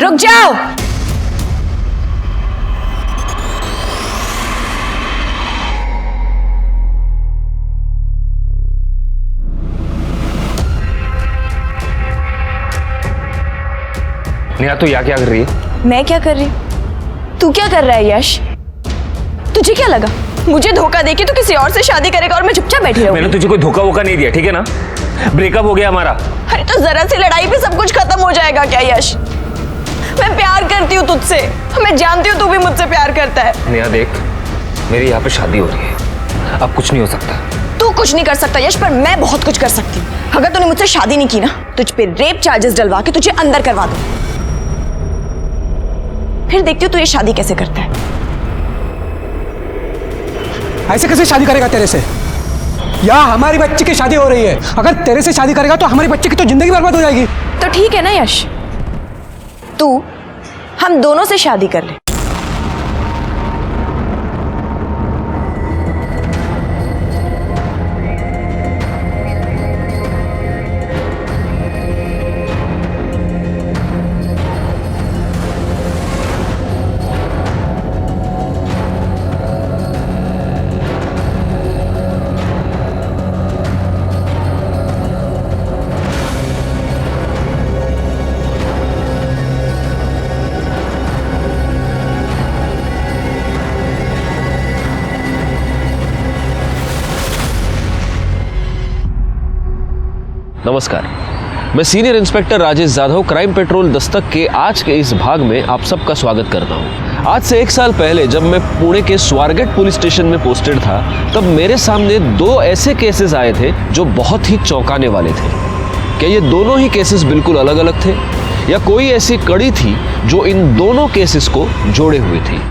रुक जाओ। नेहा तू यहाँ क्या कर रही है? मैं क्या कर रही? तू क्या कर रहा है यश? तुझे क्या लगा मुझे धोखा देके तू किसी और से शादी करेगा और मैं चुपचाप बैठी रहूंगी? मैंने तुझे कोई धोखा वोखा नहीं दिया, ठीक है ना? ब्रेकअप हो गया हमारा। अरे तो जरा सी लड़ाई पे सब कुछ खत्म हो जाएगा क्या यश? मैं प्यार करती हूँ तुझसे, मैं जानती हूँ तू भी मुझसे प्यार करता है। नेहा देख, मेरी यहाँ पे शादी हो रही है, अब कुछ नहीं हो सकता। तू कुछ नहीं कर सकता यश, पर मैं बहुत कुछ कर सकती हूँ। अगर तूने मुझसे शादी नहीं की ना, तुझ पे रेप चार्जेस डलवा के तुझे अंदर करवा दूँ। फिर देखती हूँ तू ये शादी कैसे करता है। ऐसे कैसे शादी करेगा तेरे से? या हमारी बच्ची की शादी हो रही है, अगर तेरे से शादी करेगा तो हमारी बच्ची की तो जिंदगी बर्बाद हो जाएगी। तो ठीक है ना यश, तू हम दोनों से शादी कर ले। नमस्कार, मैं senior inspector Rajesh Jadhav crime petrol Dastak के आज के इस भाग में आप सबका स्वागत करता हूं। आज से 1 साल पहले जब मैं पुणे के स्वारगेट पुलिस स्टेशन में पोस्टेड था, तब मेरे सामने 2 ऐसे केसेस आए थे जो बहुत ही चौंकाने वाले थे। क्या ये दोनों ही केसेस बिल्कुल अलग अलग थे या कोई ऐसी कड़ी थी जो इन दोनों केसेस को जोड़े हुए थी?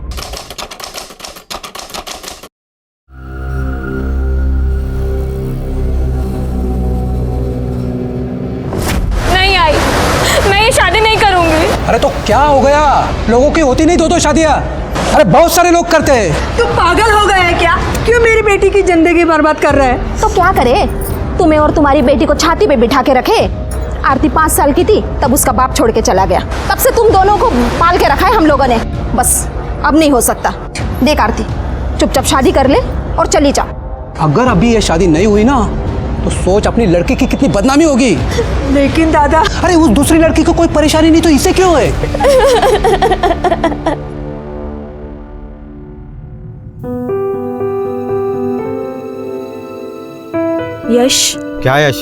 अरे तो क्या हो गया? लोगों की होती नहीं 2-2 शादियां? अरे बहुत सारे लोग करते हैं। तू पागल हो गया है क्या? क्यों मेरी बेटी की जिंदगी बर्बाद कर रहा है? तो क्या करे? तुम्हें और तुम्हारी बेटी को छाती पे बिठा के रखे। आरती 5 साल की थी तब उसका बाप छोड़ के चला गया, तब से तुम दोनों को पाल के रखा है हम लोगों ने। बस अब नहीं हो सकता। देख आरती, चुपचाप शादी कर ले और चली जा। अगर अभी ये शादी नहीं हुई ना तो सोच अपनी लड़की की कितनी बदनामी होगी। लेकिन दादा, अरे उस दूसरी लड़की को कोई परेशानी नहीं तो इसे क्यों है? यश, क्या यश?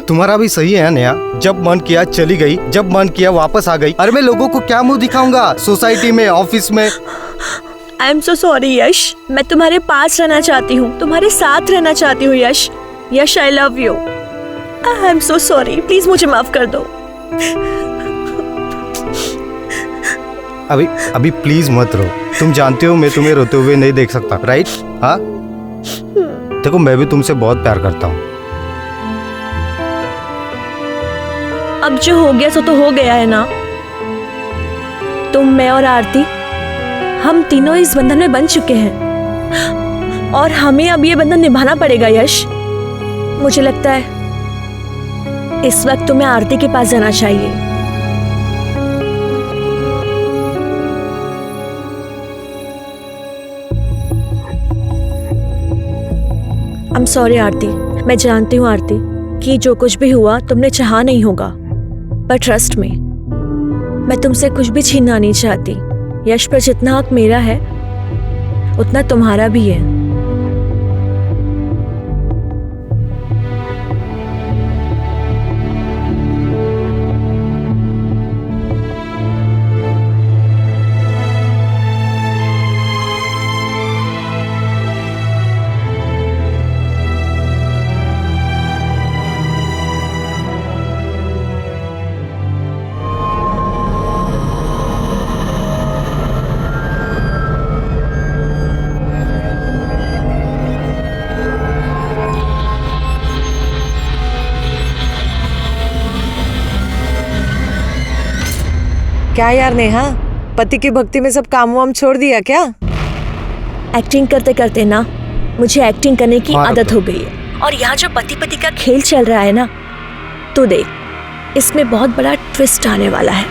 तुम्हारा भी सही है नेहा, जब मन किया चली गई, जब मन किया वापस आ गई। अरे मैं लोगों को क्या मुंह दिखाऊंगा सोसाइटी में, ऑफिस में? आई एम सो सॉरी यश, मैं तुम्हारे पास रहना चाहती हूँ, तुम्हारे साथ रहना चाहती हूँ Yash. Yash, I love you. I am so sorry, please मुझे माफ कर दो। अभी प्लीज मत रो। तुम जानते हो मैं तुम्हें रोते हुए नहीं देख सकता, राइट? हाँ, देखो मैं भी तुमसे बहुत प्यार करता हूँ। अब जो हो गया सो तो हो गया है ना। तुम, मैं और आरती, हम तीनों इस बंधन में बंध चुके हैं और हमें अब ये बंधन निभाना पड़ेगा यश। मुझे लगता है इस वक्त तुम्हें आरती के पास जाना चाहिए। आई एम सॉरी आरती, मैं जानती हूँ आरती कि जो कुछ भी हुआ तुमने चाहा नहीं होगा, पर ट्रस्ट में मैं तुमसे कुछ भी छीनना नहीं चाहती। यश पर जितना हक मेरा है उतना तुम्हारा भी है। क्या यार नेहा, पति की भक्ति में सब काम वाम छोड़ दिया क्या? एक्टिंग करते करते ना मुझे एक्टिंग करने की आदत हो गई है। और यहाँ जो पति पति का खेल चल रहा है ना, तो देख इसमें बहुत बड़ा ट्विस्ट आने वाला है।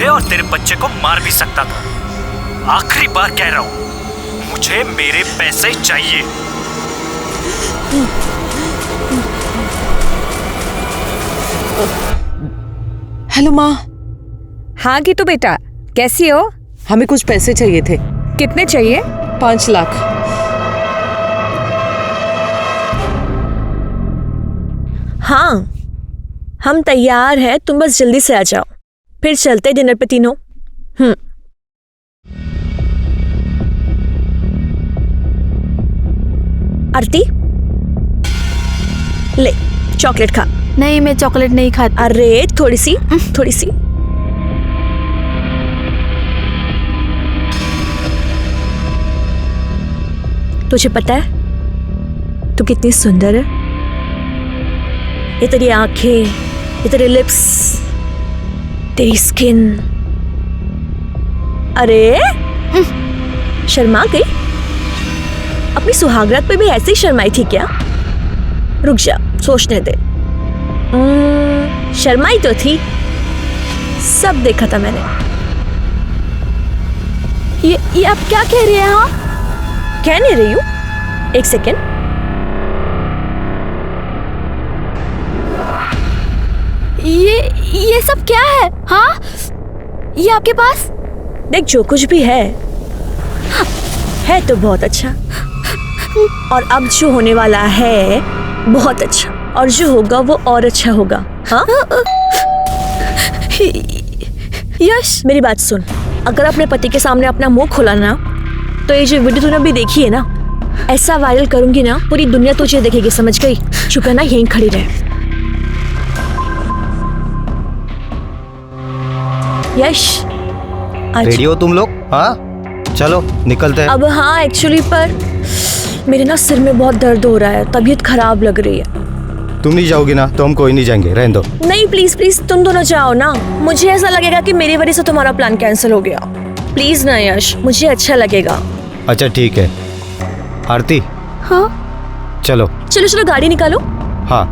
तुझे और तेरे बच्चे को मार भी सकता था। आखिरी बार कह रहा हूं, मुझे मेरे पैसे चाहिए। हेलो माँ। हाँ गीतू बेटा, कैसी हो? हमें कुछ पैसे चाहिए थे। कितने चाहिए? 5 लाख। हाँ, हम तैयार हैं, तुम बस जल्दी से आ जाओ, फिर चलते हैं डिनर पे तीनों। आरती, ले चॉकलेट खा। नहीं, मैं चॉकलेट नहीं खाती। अरे थोड़ी सी, थोड़ी सी। तुझे पता है तू कितनी सुंदर है? ये तेरी आंखें, ये तेरे लिप्स, तेरी स्किन। अरे शर्मा गई? अपनी सुहागरात पे भी ऐसे ही शर्माई थी क्या? रुक जा, सोचने दे। शर्माई तो थी, सब देखा था मैंने। ये आप क्या कह रही हैं? हाँ, कह नहीं रही हूं, एक सेकेंड। ये सब क्या है? हाँ, ये आपके पास? देख, जो कुछ भी है तो बहुत अच्छा, और अब जो होने वाला है बहुत अच्छा, और जो होगा वो और अच्छा होगा। हाँ? यश, मेरी बात सुन, अगर अपने पति के सामने अपना मुंह खोला ना, तो ये जो वीडियो तूने अभी देखी है ना, ऐसा वायरल करूंगी ना, पूरी दुनिया तुझे देखेगी, समझ गई? चुप है ना, यहीं खड़ी रहे। यश, रेडी हो तुम लोग? हाँ चलो निकलते हैं। अब हाँ, एक्चुअली पर मेरे ना सिर में बहुत दर्द हो रहा है, तबीयत खराब लग रही है। तुम नहीं जाओगी ना तो हम कोई नहीं जाएंगे, रहने दो। नहीं प्लीज प्लीज, तुम दोनों जाओ ना, मुझे ऐसा लगेगा कि मेरी वजह से तुम्हारा प्लान कैंसिल हो गया। प्लीज ना यश, मुझे अच्छा लगेगा। अच्छा ठीक है। आरती, हाँ, चलो चलो गाड़ी निकालो। हाँ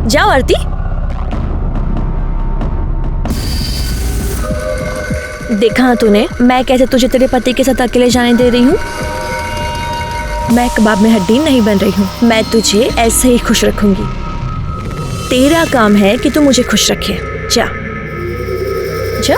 जाओ आरती। देखा तूने, मैं कैसे तुझे तेरे पति के साथ अकेले जाने दे रही हूँ? मैं कबाब में हड्डी नहीं बन रही हूँ, मैं तुझे ऐसे ही खुश रखूंगी। तेरा काम है कि तू मुझे खुश रखे। जा जा।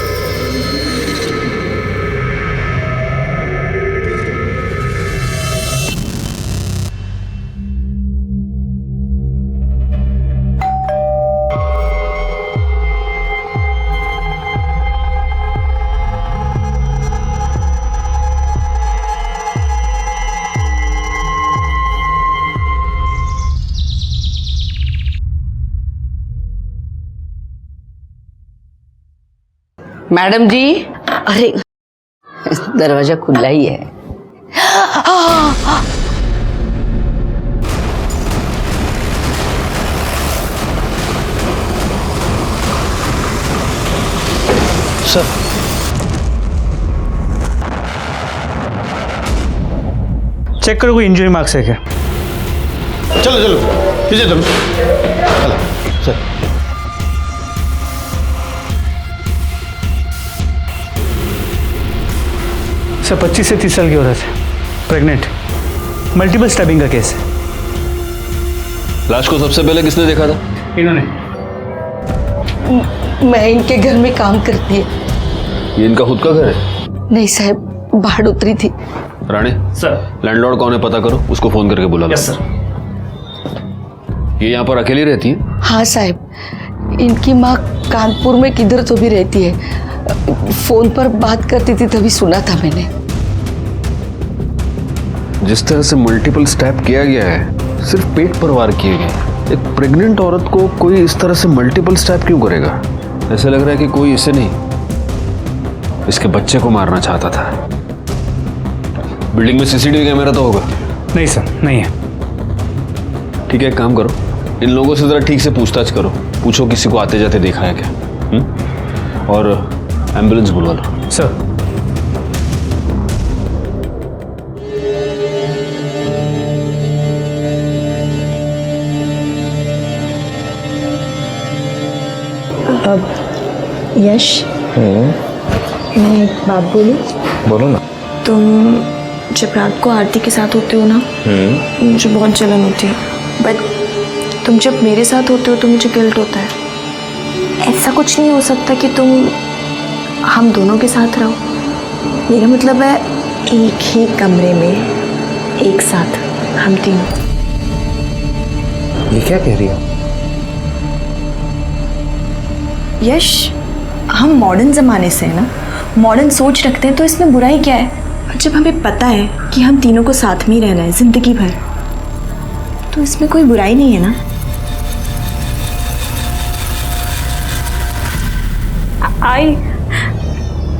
मैडम जी, अरे दरवाजा खुला ही है। सर, चेक करो कोई इंजरी मार्क्स है क्या? चलो चलो पीछे चलो। सर सर 25 से 30 साल की औरत है, प्रेग्नेंट, मल्टीपल स्टैबिंग का केस है। लाश को सबसे पहले किसने देखा था? इन्होंने। मैं इनके घर में काम करती है। ये इनका खुद का घर है? नहीं साहब, बाहर उतरी थी। राणे सर। लैंडलॉर्ड कौन है पता करो, उसको फोन करके बुला लो। Yes sir. ये यहाँ पर अकेली रहती है? हाँ साहब, इनकी माँ कानपुर में किधर तो भी रहती है। फोन पर बात करती थी तभी सुना था मैंने। जिस तरह से मल्टीपल स्टैब किया गया है, सिर्फ पेट पर वार किए गए। एक प्रेग्नेंट औरत को कोई इस तरह से मल्टीपल स्टैब क्यों करेगा? ऐसे लग रहा है कि कोई इसे नहीं, इसके बच्चे को मारना चाहता था। बिल्डिंग में सीसीटीवी कैमरा तो होगा? नहीं सर, नहीं है। ठीक है, एक काम करो, इन लोगों से जरा ठीक से पूछताछ करो, पूछो किसी को आते जाते देखा है क्या। और एम्बुलेंस बुलवा लो। सर। यश, मैं एक बात बोलूं? बोलो ना। तुम जब रात को आरती के साथ होते हो ना, मुझे बहुत जलन होती है, बट तुम जब मेरे साथ होते हो तो मुझे गिल्ट होता है। ऐसा कुछ नहीं हो सकता कि तुम हम दोनों के साथ रहो? मेरा मतलब है एक ही कमरे में एक साथ हम तीनों। ये क्या कह रही हो? यश, हम मॉडर्न ज़माने से हैं ना, मॉडर्न सोच रखते हैं, तो इसमें बुराई क्या है? जब हमें पता है कि हम तीनों को साथ में ही रहना है ज़िंदगी भर, तो इसमें कोई बुराई नहीं है ना।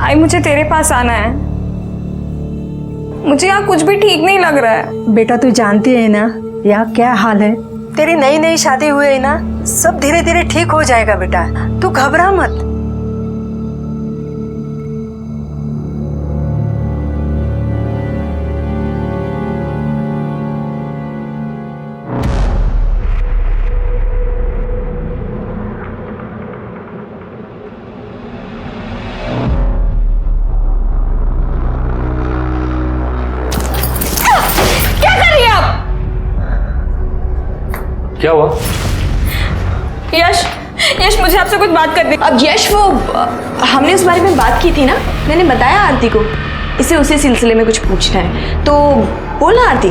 आई मुझे तेरे पास आना है। मुझे यहाँ कुछ भी ठीक नहीं लग रहा है। बेटा तू जानती है ना यहाँ क्या हाल है। तेरी नई नई शादी हुई है ना, सब धीरे धीरे ठीक हो जाएगा बेटा, तू घबरा मत। क्या हुआ? यश मुझे आपसे कुछ बात करनी। अब यश, वो हमने उस बारे में बात की थी ना, मैंने बताया आरती को, इसे उसी सिलसिले में कुछ पूछना है, तो बोला आरती।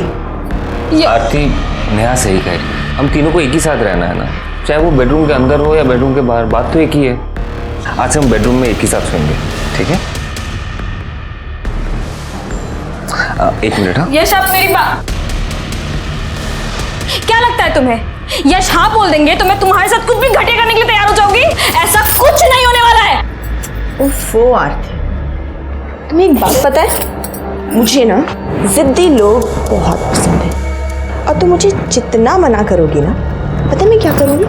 आरती नेहा सही कह रही, हम तीनों को एक ही साथ रहना है ना, चाहे वो बेडरूम के अंदर हो या बेडरूम के बाहर, बात तो एक ही है। आज से हम बेडरूम में एक ही साथ सोएंगे, ठीक है? एक मिनट। हाँ यश, आप मेरी बात, क्या लगता है तुम्हें यश हाँ बोल देंगे तो मैं तुम्हारे साथ कुछ भी घटिया करने के लिए तैयार हो जाऊंगी? ऐसा कुछ नहीं होने वाला है। ओफो आरती, तुम्हें एक बात पता है, मुझे ना जिद्दी लोग बहुत पसंद है, और तुम मुझे जितना मना करोगी ना, पता है मैं क्या करूंगी?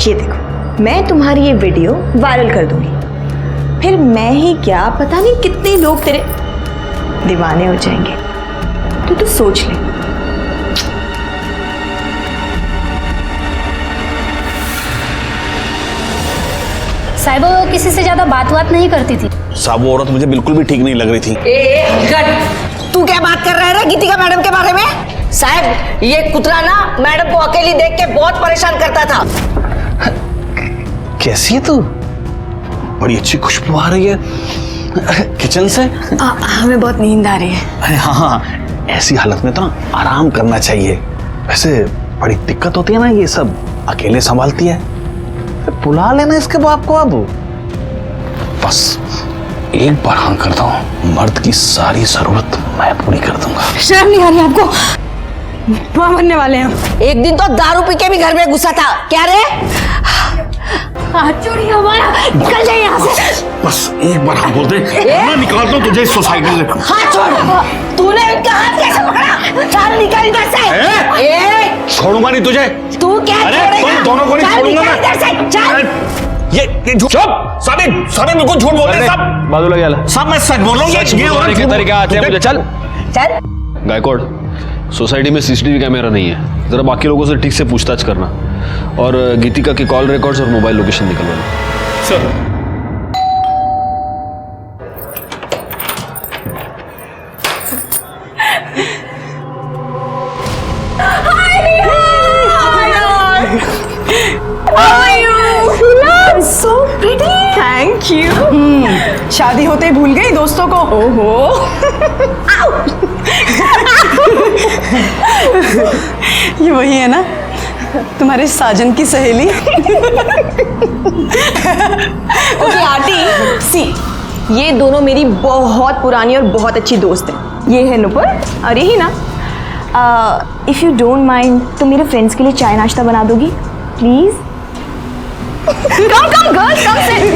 ये देखो, मैं तुम्हारी ये वीडियो वायरल कर दूंगी, फिर मैं ही क्या पता नहीं कितने लोग तेरे दीवाने हो जाएंगे। तो सोच ले। साहिबा वो किसी से ज्यादा बात नहीं करती थी। साहब वो औरत मुझे बिल्कुल भी ठीक नहीं लग रही थी। तू क्या बात कर रहा है गीतिका मैडम के बारे में? साहब, ये कुतरा ना मैडम को अकेली देख के बहुत परेशान करता था। कैसी है तू? बड़ी अच्छी खुशबू आ रही है किचन से। हमें बहुत नींद आ रही है। अरे हाँ, ऐसी हालत में तो ना आराम करना चाहिए। वैसे बड़ी दिक्कत होती है ना, ये सब अकेले संभालती है, बुला लेना इसके बाप को। अब बस एक बार हाँ करता हूँ, मर्द की सारी जरूरत मैं पूरी कर दूंगा। शर्म नहीं आ रही आपको? वहाँ मरने वाले हैं। एक दिन तो दारू पी के भी घर में घुसा था। क्या रे? चोरी हमारा, निकल जाए यहाँ से। बस एक बार हाँ बोल दे, मैं निकालता हूँ तुझे इस सोसाइटी से। हाथ छोड़। तूने इनका हाथ कैसे पकड़ा? चल निकल इधर से। छोड़ूंगा नहीं तुझे। तू क्या छोड़ेगा? तुम दोनों को नहीं छोड़ूंगा मैं। इधर से चल। ये झूठ। साबित बिल्कुल झूठ बोल रहे हैं सब। बाजूला गेला सब मैं सच बोल रहा हूँ। सच बोलने के तरीके आते हैं मुझे। चल चल। गायकवाड़, सोसाइटी में सीसीटीवी कैमरा नहीं है, जरा बाकी लोगों से ठीक से पूछताछ करना, और गीतिका की कॉल रिकॉर्ड्स और मोबाइल लोकेशन निकलवाना। Sir So pretty. Thank you. शादी होते ही भूल गई दोस्तों को। ओहो। ये वही है ना, तुम्हारे साजन की सहेली। ओके आरती, सी, ये दोनों मेरी बहुत पुरानी और बहुत अच्छी दोस्त हैं। ये है नुपुर और यही ना। इफ यू डोंट माइंड तो मेरे फ्रेंड्स के लिए चाय नाश्ता बना दोगी प्लीज? कम गर्ल्स, कम से।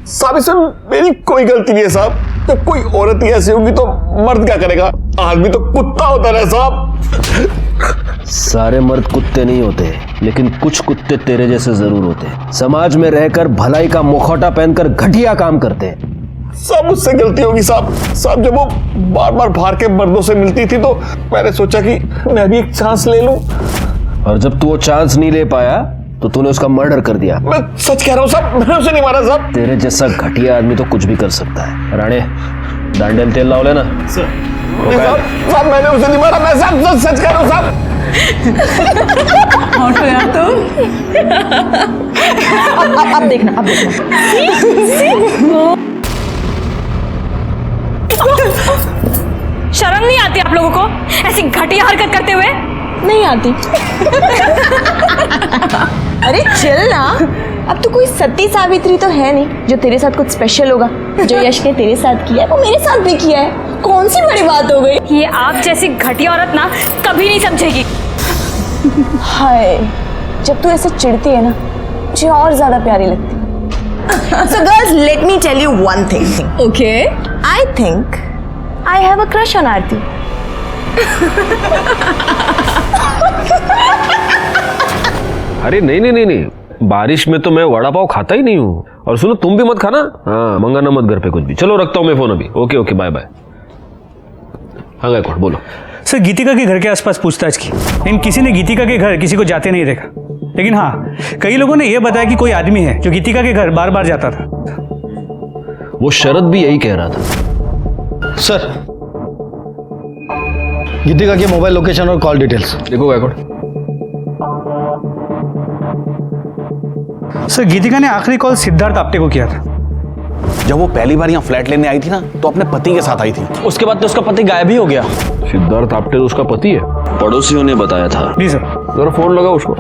साहब इसमें मेरी कोई गलती नहीं है साहब। जब कोई औरत ही ऐसी होगी तो मर्द क्या करेगा? आदमी तो कुत्ता होता है साहब। सारे मर्द कुत्ते नहीं होते, लेकिन कुछ कुत्ते तेरे जैसे जरूर होते हैं। समाज में रहकर भलाई का मुखौटा पहनकर घटिया काम करते हैं। सब मुझसे गलती होगी साहब। साहब जब वो बार बार बाहर के मर्दों से मिलती थी तो मैंने सोचा कि मैं भी एक चांस ले लूं। और जब तू वो चांस नहीं ले पाया तो तूने उसका मर्डर कर दिया। मैं सच कह रहा हूँ साहब, मैंने उसे नहीं मारा साहब। तेरे जैसा घटिया आदमी तो कुछ भी कर सकता है। राणे दांडेल तेल लाओ लेना। साहब मैंने उसे नहीं मारा, मैं साहब सच कह रहा हूँ साहब। हटो यार तुम। अब देखना, अब देखना। शर्म नहीं आती आप लोगों को ऐसी घटिया हरकत करते हुए? नहीं आती। अरे चल ना, अब तो कोई सती सावित्री तो है नहीं जो तेरे साथ कुछ स्पेशल होगा। जो यश ने तेरे साथ किया है वो मेरे साथ भी किया है, कौन सी बड़ी बात हो गई। ये आप जैसी घटिया औरत ना कभी नहीं समझेगी। हाय, जब तू ऐसे चिढ़ती है ना मुझे और ज्यादा प्यारी लगती है। So girls, let me tell you one thing. Okay. I think I have a crush on Aarti. अरे नहीं नहीं नहीं नहीं, बारिश में तो मैं वड़ा पाव खाता ही नहीं हूँ। और सुनो तुम भी मत खाना, हाँ मंगाना मत घर पे कुछ भी। चलो रखता हूँ मैं फोन अभी। Okay okay bye bye. हाँ गायकवाड़ बोलो। सर गीतिका के घर के आसपास पूछताछ की, लेकिन किसी ने गीतिका के घर किसी को जाते नहीं देखा। लेकिन हाँ, कई लोगों ने यह बताया कि कोई आदमी है जो गीतिका के घर बार बार जाता था। वो शरद भी यही कह रहा था। सर गीतिका के मोबाइल लोकेशन और कॉल डिटेल्स देखो गायकवाड़। सर गीतिका ने आखिरी कॉल सिद्धार्थ आप्टे को किया था। जब वो पहली बार यहाँ फ्लैट लेने आई थी ना तो अपने पति के साथ आई थी। उसके बाद तो उसका पति गायब ही हो गया। सिद्धार्थ आप्टे तो उसका पति है, पड़ोसियों ने बताया था। जी सर। जरा फोन लगाओ उसको।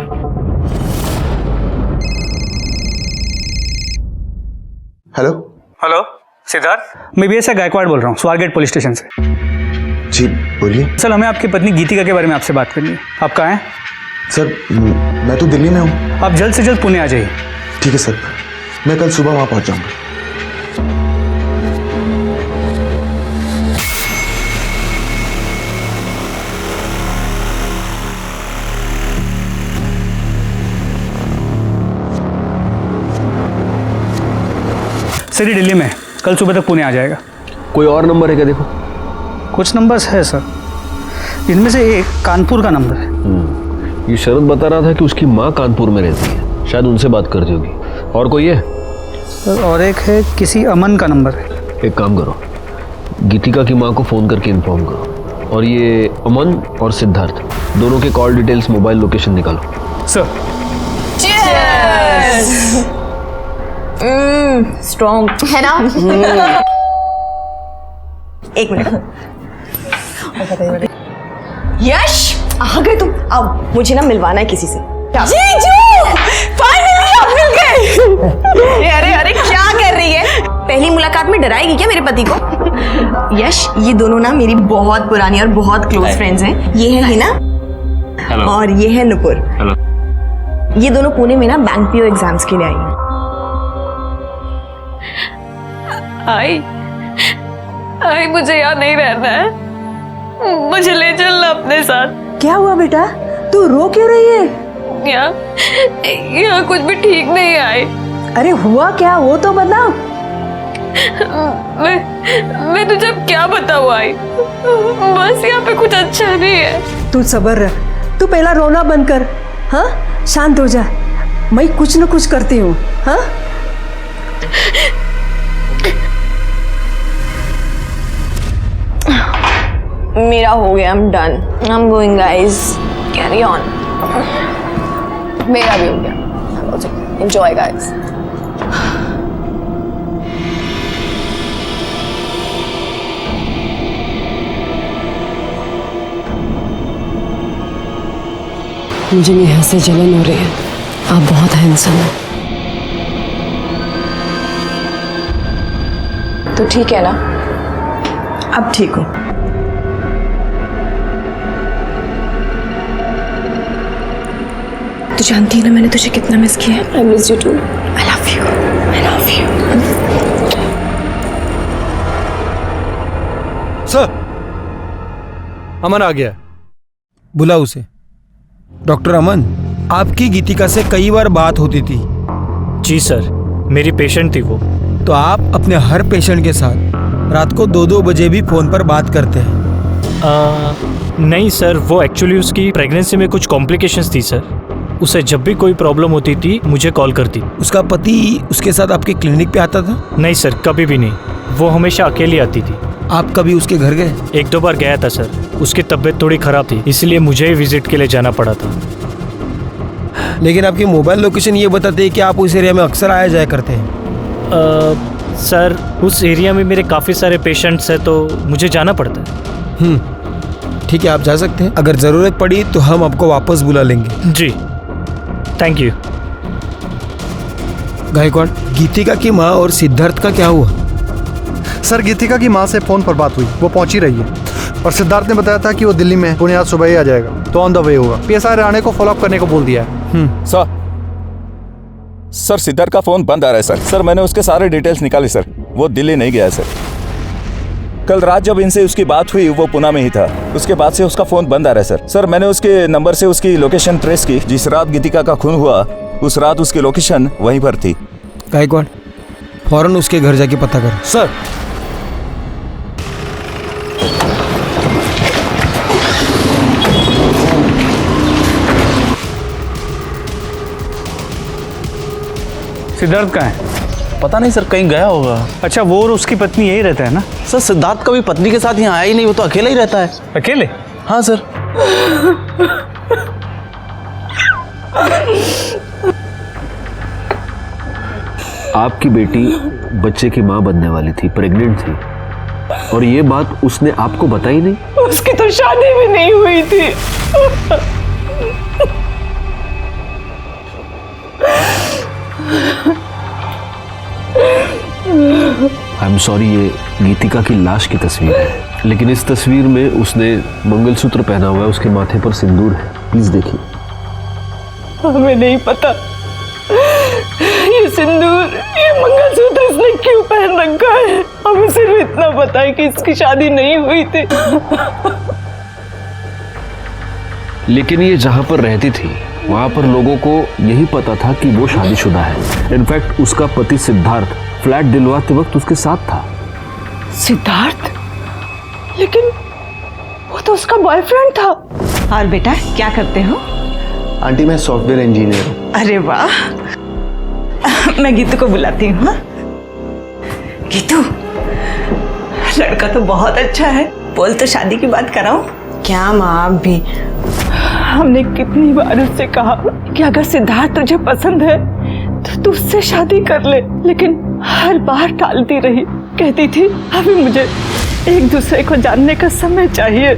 हेलो हेलो सिद्धार्थ, मैं बीएसआई गायकवाड़ बोल रहा हूँ, स्वारगेट पुलिस स्टेशन से। जी बोलिए। सर हमें आपकी पत्नी गीतिका के बारे में आपसे बात करनी है। आप कहाँ हैं? सर मैं तो दिल्ली में हूँ। आप जल्द से जल्द पुणे आ जाइए। ठीक है सर, मैं कल सुबह वहाँ पहुँच जाऊँगा। सर ये दिल्ली में कल सुबह तक पुणे आ जाएगा। कोई और नंबर है क्या देखो? कुछ नंबर्स है सर, इनमें से एक कानपुर का नंबर है। ये शरद बता रहा था कि उसकी माँ कानपुर में रहती है, शायद उनसे बात करती होगी। और कोई है? सर और एक है किसी अमन का नंबर है। एक काम करो, गीतिका की माँ को फ़ोन करके इन्फॉर्म करो, और ये अमन और सिद्धार्थ दोनों के कॉल डिटेल्स, मोबाइल लोकेशन निकालो। सर स्ट्रॉन्ग है ना। एक मिनट। यश आ गए तुम? अब मुझे ना मिलवाना है किसी से। जीजू फाइनली आप मिल गए। अरे अरे क्या कर रही है? पहली मुलाकात में डराएगी क्या मेरे पति को? यश ये दोनों ना मेरी बहुत पुरानी और बहुत क्लोज फ्रेंड्स हैं। ये है हिना। हेलो। और ये है नुपुर। हेलो। ये दोनों पुणे में ना बैंक पीओ एग्जाम्स के लिए आई हैं। आई मुझे यहाँ नहीं रहना है, मुझे ले चलना अपने साथ। क्या हुआ बेटा, तू रो क्यों रही है? यहाँ कुछ भी ठीक नहीं आई। अरे हुआ क्या वो तो बता। मैं तुझे अब क्या बताऊँ आई, बस यहाँ पे कुछ अच्छा नहीं है। तू सब्र रख, तू पहला रोना बंद कर। हाँ शांत हो जा, मैं कुछ न कुछ करती हूँ। हाँ मेरा हो गया, I'm done. I'm going guys. Carry on. मेरा भी हो गया। Enjoy guys. मुझे नेहा से जलन हो रही है। आप बहुत हैंडसम हैं। तो ठीक है ना, अब ठीक हो। तू जानती है ना मैंने तुझे कितना मिस किया है। I miss you too. I love you. I love you. Sir Aman आ गया, बुला उसे। डॉक्टर अमन, आपकी गीतिका से कई बार बात होती थी। जी सर, मेरी पेशेंट थी वो। तो आप अपने हर पेशेंट के साथ रात को 2-2 बजे भी फोन पर बात करते हैं? नहीं सर, वो एक्चुअली उसकी प्रेगनेंसी में कुछ कॉम्प्लिकेशंस थी सर। उसे जब भी कोई प्रॉब्लम होती थी मुझे कॉल करती। उसका पति उसके साथ आपके क्लिनिक पे आता था? नहीं सर, कभी भी नहीं। वो हमेशा अकेली आती थी। आप कभी उसके घर गए? 1-2 बार गया था सर। उसकी तबीयत थोड़ी खराब थी, इसलिए मुझे ही विजिट के लिए जाना पड़ा था। लेकिन आपकी मोबाइल लोकेशन ये बताते हैं कि आप उस एरिया में अक्सर आया जाया करते हैं। सर, उस एरिया में मेरे काफ़ी सारे पेशेंट्स हैं तो मुझे जाना पड़ता है। ठीक है, आप जा सकते हैं। अगर ज़रूरत पड़ी तो हम आपको वापस बुला लेंगे। जी, थैंक यू। गायकवाड़, गीतिका की माँ और सिद्धार्थ का क्या हुआ? सर, गीतिका की माँ से फ़ोन पर बात हुई, वो पहुंची रही है और सिद्धार्थ ने बताया था कि वो दिल्ली में पुणे आज सुबह ही आ जाएगा, तो ऑन द वे होगा। PSI राणे को फॉलोअप करने को बोल दिया है। सर सिद्धार्थ का फोन बंद आ रहा है सर। मैंने उसके सारे डिटेल्स निकाले सर। वो दिल्ली नहीं गया है सर। कल रात जब इनसे उसकी बात हुई वो पुणे में ही था। उसके बाद से उसका फोन बंद आ रहा है सर। मैंने उसके नंबर से उसकी लोकेशन ट्रेस की। जिस रात गीतिका का खून हुआ उस रात उसकी लोकेशन वहीं पर थी। गायकवाड़, फौरन उसके घर जाके पता कर। सर। सिद्धार्थ कहाँ है? पता नहीं सर, कहीं गया होगा। अच्छा, वो और उसकी पत्नी यही रहता है ना? सर, सिद्धार्थ कभी पत्नी के साथ यहाँ आया ही नहीं, वो तो अकेला ही रहता है। अकेले? हाँ सर। आपकी बेटी बच्चे की माँ बनने वाली थी, प्रेग्नेंट थी, और ये बात उसने आपको बताई नहीं? उसकी तो शादी भी नहीं हुई थी। आई एम सॉरी, ये गीतिका की लाश की तस्वीर है, लेकिन इस तस्वीर में उसने मंगलसूत्र पहना हुआ है, उसके माथे पर सिंदूर है। प्लीज देखिए। हमें नहीं पता ये सिंदूर, ये मंगलसूत्र इसने क्यों पहन रखा है। हमें सिर्फ इतना पता है कि इसकी शादी नहीं हुई थी। लेकिन ये जहां पर रहती थी वहां पर लोगों को यही पता था कि वो शादीशुदा है। इनफैक्ट उसका पति सिद्धार्थ फ्लैट दिलवाते वक्त उसके साथ था। सिद्धार्थ? लेकिन वो तो उसका बॉयफ्रेंड था। और बेटा क्या करते हो? आंटी, मैं सॉफ्टवेयर इंजीनियर हूँ। अरे वाह, मैं गीतू को बुलाती हूँ। हाँ? गीतू, लड़का तो बहुत अच्छा है, बोल तो शादी की बात कराओ। क्या माँ, आप भी। हमने कितनी बार उससे कहा कि अगर सिद्धार्थ तुझे पसंद है तो तू उससे शादी कर ले, लेकिन हर बार टालती रही। कहती थी अभी मुझे एक दूसरे को जानने का समय चाहिए।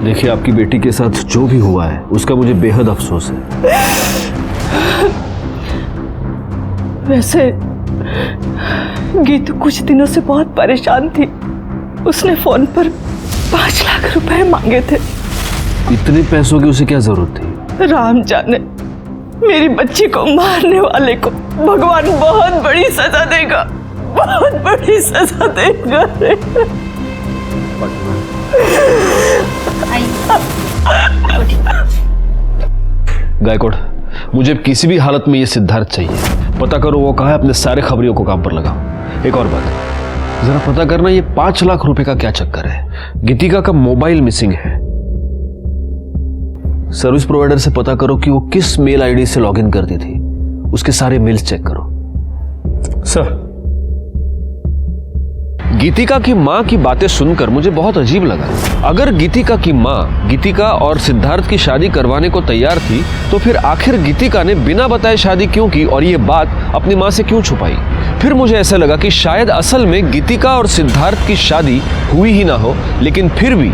देखिए, आपकी बेटी के साथ जो भी हुआ है उसका मुझे बेहद अफसोस है। वैसे गीतू कुछ दिनों से बहुत परेशान थी। उसने फोन पर 5 लाख रुपए मांगे थे। इतने पैसों की उसे क्या जरूरत थी? राम जाने, मेरी बच्ची को मारने वाले को भगवान बहुत बड़ी सजा देगा, बहुत बड़ी सजा देगा। गायकवाड़, मुझे किसी भी हालत में ये सिद्धार्थ चाहिए। पता करो वो कहाँ है, अपने सारे खबरियों को काम पर लगाओ। एक और बात, जरा पता करना ये 5 लाख रुपए का क्या चक्कर है। गीतिका का मोबाइल मिसिंग है। सर्विस प्रोवाइडर से पता करो कि वो किस मेल आईडी से लॉगिन करती थी। उसके सारे मेल्स चेक करो। सर। गीतिका की माँ की बातें सुनकर मुझे बहुत अजीब लगा। अगर गीतिका की माँ गीतिका और सिद्धार्थ की शादी करवाने को तैयार थी तो फिर आखिर गीतिका ने बिना बताए शादी क्यों की और ये बात अपनी माँ से क्यों छुपाई। फिर मुझे ऐसा लगा कि शायद असल में गीतिका और सिद्धार्थ की शादी हुई ही ना हो, लेकिन फिर भी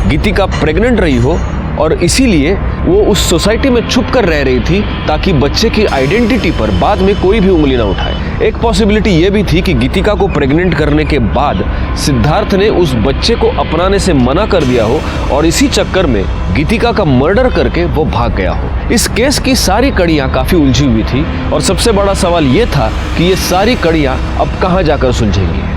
गीतिका प्रेग्नेंट रही हो और इसीलिए वो उस सोसाइटी में छुप कर रह रही थी ताकि बच्चे की आइडेंटिटी पर बाद में कोई भी उंगली ना उठाए। एक पॉसिबिलिटी ये भी थी कि गीतिका को प्रेग्नेंट करने के बाद सिद्धार्थ ने उस बच्चे को अपनाने से मना कर दिया हो और इसी चक्कर में गीतिका का मर्डर करके वो भाग गया हो। इस केस की सारी कड़ियां काफी उलझी हुई थी और सबसे बड़ा सवाल ये था कि ये सारी कड़ियां अब कहां जाकर सुलझेंगी।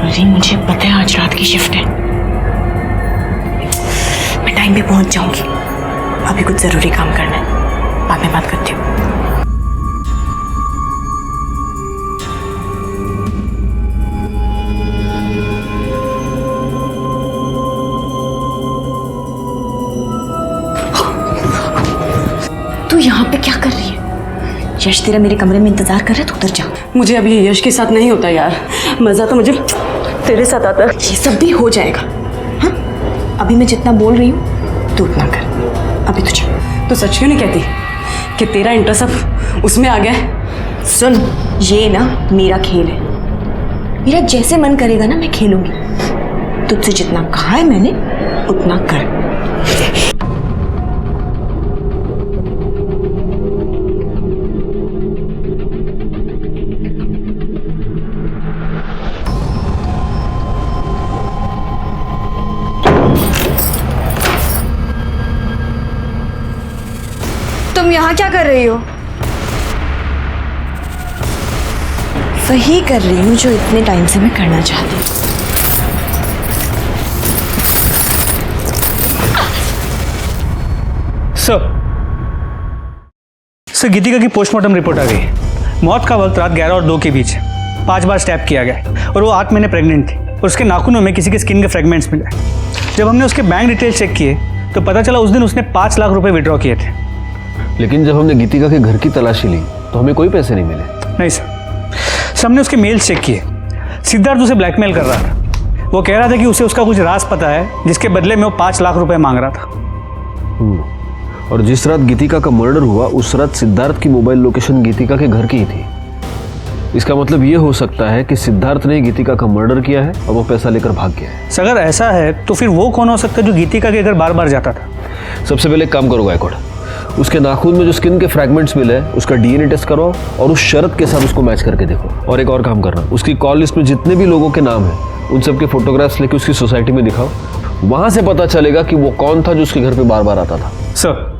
अरे मुझे पता है आज रात की शिफ्ट है, मैं टाइम पे पहुंच जाऊंगी। अभी कुछ जरूरी काम करना है, बाद में बात करती हूँ। यहाँ पे क्या कर रही है? यश तेरा मेरे कमरे में इंतजार कर रहा है, तो उधर जा। मुझे अभी यश के साथ नहीं होता यार, मजा तो मुझे तेरे साथ आता है। ये सब भी हो जाएगा। हाँ, अभी मैं जितना बोल रही हूँ तू उतना कर। अभी तुझे तो सच क्यों नहीं कहती कि तेरा इंटरेस्ट अब उसमें आ गया है? सुन, ये ना मेरा खेल है, मेरा जैसे मन करेगा ना मैं खेलूंगी। तुझसे जितना कहा है मैंने उतना कर। तुम यहाँ क्या कर रही हो? वही कर रही हूँ जो इतने टाइम से मैं करना चाहती हूँ। सर गीतिका की पोस्टमार्टम रिपोर्ट आ गई। मौत का वक्त रात 11 और 2 के बीच है। 5 बार स्टैब किया गया और वो 8 महीने प्रेग्नेंट थी और उसके नाखूनों में किसी के स्किन के फ्रेगमेंट्स मिले। जब हमने उसके बैंक डिटेल्स चेक किए तो पता चला उस दिन उसने 5 लाख रुपए विड्रॉ किए थे। लेकिन जब हमने गीतिका के घर की तलाशी ली तो हमें कोई पैसे नहीं मिले। नहीं सर, हमने उसके मेल्स चेक किए। सिद्धार्थ उसे ब्लैकमेल कर रहा था। वो कह रहा था कि उसे उसका कुछ राज पता है जिसके बदले में वो 5 लाख रुपए मांग रहा था। और जिस रात गीतिका का मर्डर हुआ उस रात सिद्धार्थ की मोबाइल लोकेशन गीतिका के घर की ही थी। इसका मतलब ये हो सकता है कि सिद्धार्थ ने गीतिका का मर्डर किया है और वो पैसा लेकर भाग गया है। अगर ऐसा है तो फिर वो कौन हो सकता है जो गीतिका के घर बार बार जाता था? सबसे पहले काम करो गायकवाड़, उसके नाखून में जो स्किन के फ्रैगमेंट्स मिले उसका डीएनए टेस्ट करवाओ और उस शरत के साथ उसको मैच करके देखो। और एक और काम करना, उसकी कॉल लिस्ट में जितने भी लोगों के नाम हैं उन सब के फोटोग्राफ्स लेके उसकी सोसाइटी में दिखाओ। वहां से पता चलेगा कि वो कौन था जो उसके घर पे बार बार आता था। सर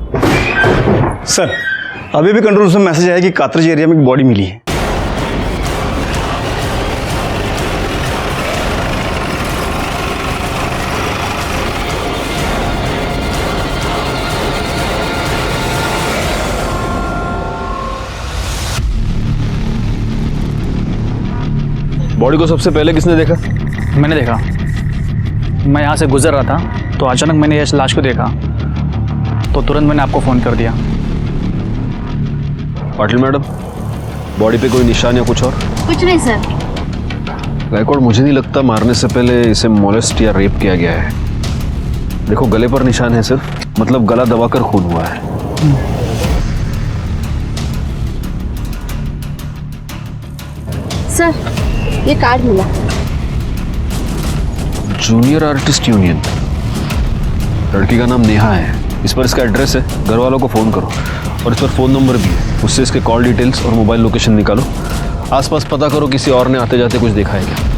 अभी भी कंट्रोल रूम से मैसेज आया कि कातरज एरिया में एक बॉडी मिली है। बॉडी को सबसे पहले किसने देखा? मैंने देखा। मैं यहाँ से गुजर रहा था तो अचानक मैंने यश लाश को देखा तो तुरंत मैंने आपको फ़ोन कर दिया। पाटिल मैडम, बॉडी पे कोई निशान या कुछ और? कुछ नहीं सर। गायकवाड़, मुझे नहीं लगता मारने से पहले इसे मोलेस्ट या रेप किया गया है। देखो गले पर निशान है सिर्फ, मतलब गला दबाकर खून हुआ है। सर ये कार्ड मिला। Junior artist union. लड़की का नाम नेहा है। इस पर इसका एड्रेस है, घर वालों को फ़ोन करो और इस पर फ़ोन नंबर भी है। उससे इसके कॉल डिटेल्स और मोबाइल लोकेशन निकालो। आसपास पता करो किसी और ने आते जाते कुछ देखा है क्या।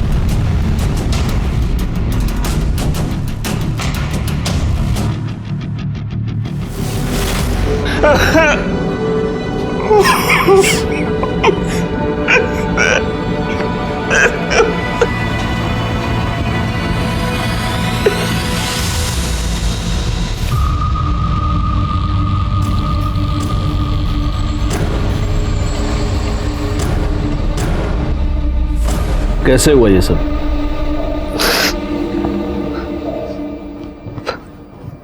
कैसे हुआ ये सब?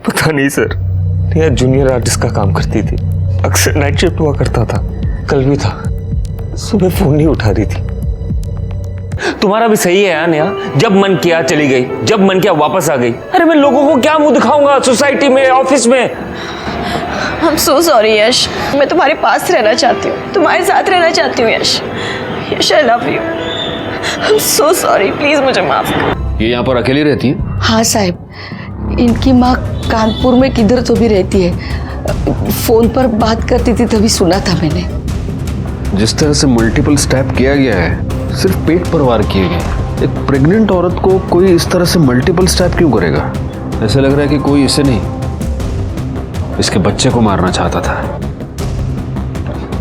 पता नहीं सर, नेहा जूनियर आर्टिस्ट का काम करती थी, अक्सर नाइट शिफ्ट हुआ करता था। कल भी था, सुबह फोन नहीं उठा रही थी। तुम्हारा भी सही है यार नेहा, जब मन किया चली गई, जब मन किया वापस आ गई। अरे मैं लोगों को क्या मुंह दिखाऊंगा सोसाइटी में, ऑफिस में। I'm so sorry यश, मैं तुम्हारे पास रहना चाहती हूँ, तुम्हारे साथ रहना चाहती हूँ यश। यश I love you. I'm so sorry, please मुझे माफ कर। ये यहाँ पर अकेली रहती है? हाँ साहब, इनकी माँ कानपुर में किधर तो भी रहती है। फोन पर बात करती थी तभी सुना था मैंने। जिस तरह से मल्टीपल स्टैब किया गया है, सिर्फ पेट पर वार किए गए। एक प्रेग्नेंट औरत को कोई इस तरह से मल्टीपल स्टैब क्यों करेगा? ऐसे लग रहा है कि कोई इसे नहीं, इसके बच्चे को मारना चाहता था।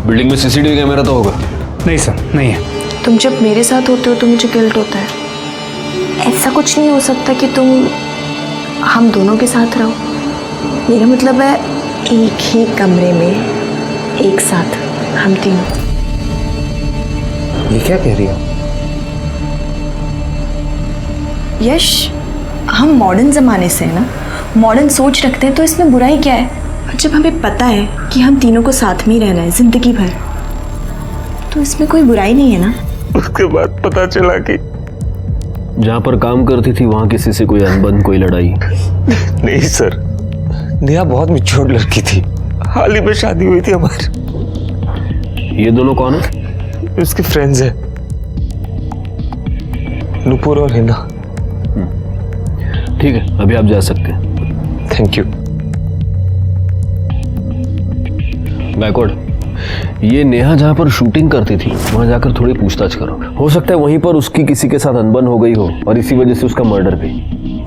बिल्डिंग में सीसीटीवी कैमरा तो होगा? नहीं सर, नहीं है। तुम जब मेरे साथ होते हो तो मुझे गिल्ट होता है। ऐसा कुछ नहीं हो सकता कि तुम हम दोनों के साथ रहो। मेरा मतलब है एक ही कमरे में एक साथ हम तीनों। ये क्या कह रही हो? यश, हम मॉडर्न जमाने से है ना, मॉडर्न सोच रखते हैं तो इसमें बुराई क्या है? और जब हमें पता है कि हम तीनों को साथ में ही रहना है जिंदगी भर, तो इसमें कोई बुराई नहीं है ना। उसके बाद पता चला कि जहाँ पर काम करती थी वहां किसी से कोई अनबन, कोई लड़ाई? नहीं सर, नेहा बहुत मैच्योर लड़की थी, हाल ही में शादी हुई थी हमारी। ये दोनों कौन है? उसके फ्रेंड्स हैं, नुपुर और हिना। ठीक है, अभी आप जा सकते हैं। Thank you. बैकवर्ड, ये नेहा जहां पर शूटिंग करती थी वहां जाकर थोड़ी पूछताछ करो। हो सकता है वहीं पर उसकी किसी के साथ अनबन हो गई हो और इसी वजह से उसका मर्डर भी।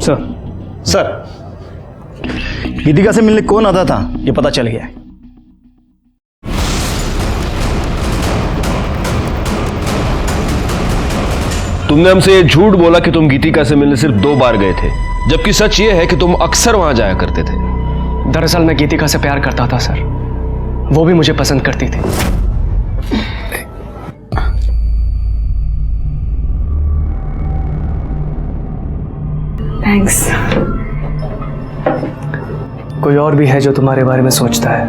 सर गीतिका से मिलने कौन आता था ये पता चल गया है। तुमने हमसे ये झूठ बोला कि तुम गीतिका से मिलने सिर्फ 2 बार गए थे, जबकि सच ये है कि तुम अक्सर वहां जाया करते थे। दरअसल मैं गीतिका से प्यार करता था सर, वो भी मुझे पसंद करती थी। थैंक्स। कोई और भी है जो तुम्हारे बारे में सोचता है?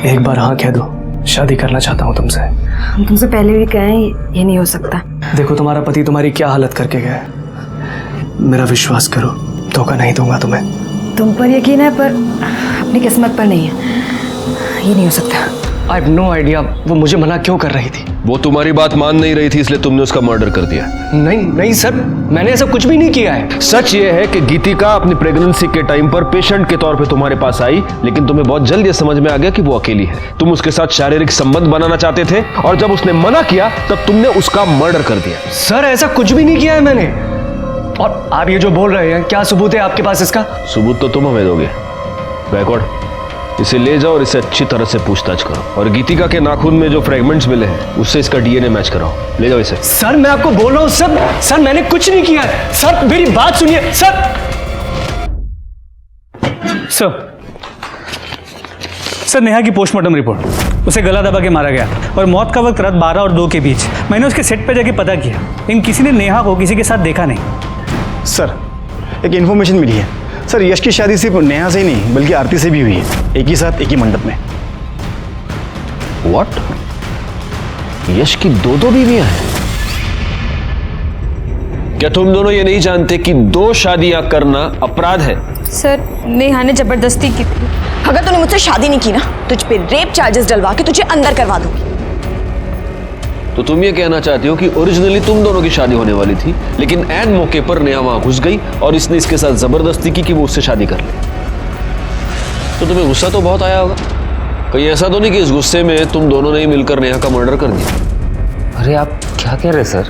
एक बार हाँ कह दो, शादी करना चाहता हूँ तुमसे। हम तुमसे पहले भी कहें ये नहीं हो सकता। देखो तुम्हारा पति तुम्हारी क्या हालत करके गया है, मेरा विश्वास करो, धोखा नहीं दूंगा तुम्हें। तुम पर यकीन है पर अपनी किस्मत पर नहीं है, ये नहीं हो सकता। आई हैव नो आइडिया वो मुझे मना क्यों कर रही थी। वो तुम्हारी बात मान नहीं रही थी इसलिए तुमने उसका मर्डर कर दिया। नहीं नहीं सर, मैंने ऐसा कुछ भी नहीं किया है। सच ये है कि गीतिका अपनी प्रेगनेंसी के टाइम पर पेशेंट के तौर पे तुम्हारे पास आई, लेकिन तुम्हें बहुत जल्द ये समझ में आ गया कि वो अकेली है। तुम उसके साथ शारीरिक संबंध बनाना चाहते थे और जब उसने मना किया तब तुमने उसका मर्डर कर दिया। सर ऐसा कुछ भी नहीं किया है मैंने। और आप ये जो बोल रहे हैं, क्या सबूत है आपके पास इसका? सबूत तो तुम हमें दोगे। बैकवर्ड, इसे ले जाओ और इसे अच्छी तरह से पूछताछ करो, और गीतिका के नाखून में जो फ्रेगमेंट्स मिले हैं उससे इसका डीएनए मैच कराओ। ले जाओ इसे। सर मैं आपको बोल रहा हूं सर मैंने कुछ नहीं किया है। सर मेरी बात सुनिए सर। सर नेहा की पोस्टमार्टम रिपोर्ट, उसे गला दबा के मारा गया और मौत का वक्त रात 12 और 2 के बीच। मैंने उसके सेट पे जाके पता किया, लेकिन किसी ने नेहा को किसी के साथ देखा नहीं। सर एक इन्फॉर्मेशन मिली है सर, यश की शादी सिर्फ नेहा से ही नहीं बल्कि आरती से भी हुई है, एक ही साथ एक ही मंडप में। व्हाट? यश की 2 बीवियां हैं? क्या तुम दोनों ये नहीं जानते कि 2 शादियां करना अपराध है? सर नेहा ने जबरदस्ती की थी। अगर तूने मुझसे शादी नहीं की ना, तुझ पे रेप चार्जेस डलवा के तुझे अंदर करवा दूंगी। तो तुम ये कहना चाहती हो कि ओरिजिनली तुम दोनों की शादी होने वाली थी, लेकिन ऐन मौके पर नेहा वहां घुस गई और इसने इसके साथ जबरदस्ती की कि वो उससे शादी कर ले। तो तुम्हें गुस्सा तो बहुत आया होगा। कहीं ऐसा तो नहीं कि इस गुस्से में तुम दोनों ने ही मिलकर नेहा का मर्डर कर दिया? अरे आप क्या कह रहे सर,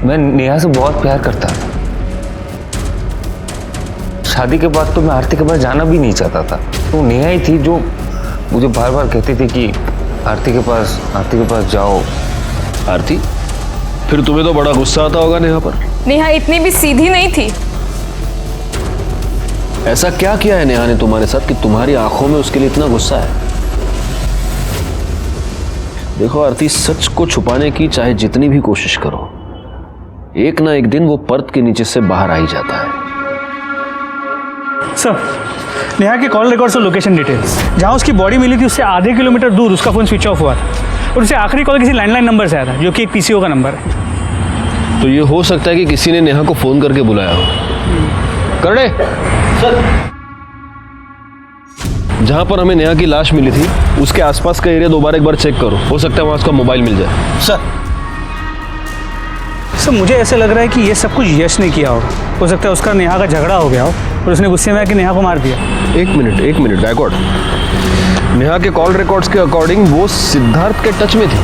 मैं नेहा से बहुत प्यार करता था। शादी के बाद तो मैं आरती के पास जाना भी नहीं चाहता था। तो नेहा ही थी जो मुझे बार बार कहती थी कि आरती के पास जाओ। आरती? फिर तुम्हें तो बड़ा गुस्सा आता होगा नेहा पर। नेहा इतनी भी सीधी नहीं थी। ऐसा क्या किया है नेहा ने तुम्हारे साथ कि तुम्हारी आंखों में उसके लिए इतना गुस्सा है? देखो आरती, सच को छुपाने की चाहे जितनी भी कोशिश करो, एक ना एक दिन वो पर्दे के नीचे से बाहर आ ही जाता है। सर नेहा के कॉल रिकॉर्ड्स और लोकेशन डिटेल्स, जहां उसकी बॉडी मिली थी उससे आधे किलोमीटर दूर उसका फोन स्विच ऑफ हुआ था और उसे आखिरी कॉल किसी लैंडलाइन नंबर से आया था, जो कि एक पीसीओ का नंबर है। तो ये हो सकता है कि किसी ने नेहा को फोन करके बुलाया हो। करने सर, जहां पर हमें नेहा की लाश मिली थी उसके आसपास का एरिया दोबारा एक बार चेक करो, हो सकता है वहां उसका मोबाइल मिल जाए। सर मुझे ऐसे लग रहा है कि ये सब कुछ यश ने किया होगा। हो सकता है उसका नेहा का झगड़ा हो गया हो और उसने गुस्से में आके नेहा को मार दिया। एक मिनट बैकवर्ड, नेहा के कॉल रिकॉर्ड्स के अकॉर्डिंग वो सिद्धार्थ के टच में थी